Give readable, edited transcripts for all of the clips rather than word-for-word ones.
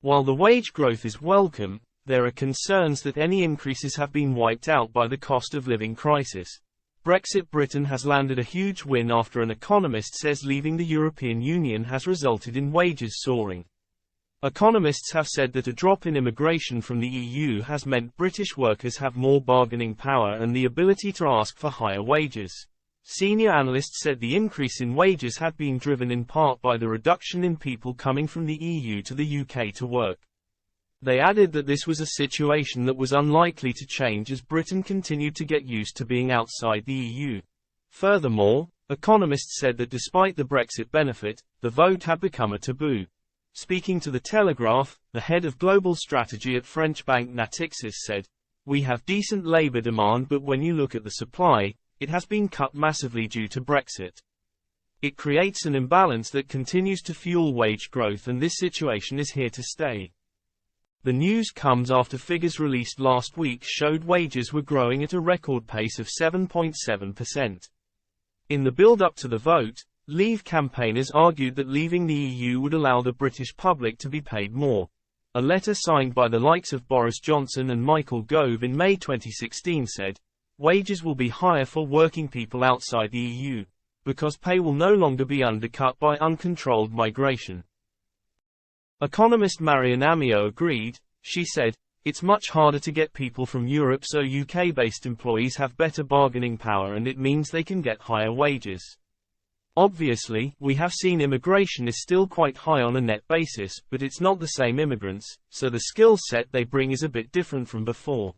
While the wage growth is welcome, there are concerns that any increases have been wiped out by the cost of living crisis. Brexit Britain has landed a huge win after an economist says leaving the European Union has resulted in wages soaring. Economists have said that a drop in immigration from the EU has meant British workers have more bargaining power and the ability to ask for higher wages. Senior analysts said the increase in wages had been driven in part by the reduction in people coming from the EU to the UK to work. They added that this was a situation that was unlikely to change as Britain continued to get used to being outside the EU. Furthermore, economists said that despite the Brexit benefit, the vote had become a taboo. Speaking to The Telegraph, the head of global strategy at French bank Natixis said, "We have decent labour demand, but when you look at the supply, it has been cut massively due to Brexit. It creates an imbalance that continues to fuel wage growth, and this situation is here to stay." The news comes after figures released last week showed wages were growing at a record pace of 7.7%. In the build-up to the vote, Leave campaigners argued that leaving the EU would allow the British public to be paid more. A letter signed by the likes of Boris Johnson and Michael Gove in May 2016 said, "Wages will be higher for working people outside the EU, because pay will no longer be undercut by uncontrolled migration." Economist Marian Amiot agreed. She said, "It's much harder to get people from Europe, so UK-based employees have better bargaining power and it means they can get higher wages. Obviously, we have seen immigration is still quite high on a net basis, but it's not the same immigrants, so the skill set they bring is a bit different from before."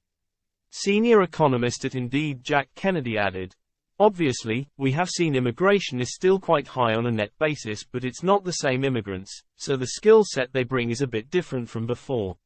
Senior economist at Indeed Jack Kennedy added, "Obviously, we have seen immigration is still quite high on a net basis, but it's not the same immigrants, so the skill set they bring is a bit different from before."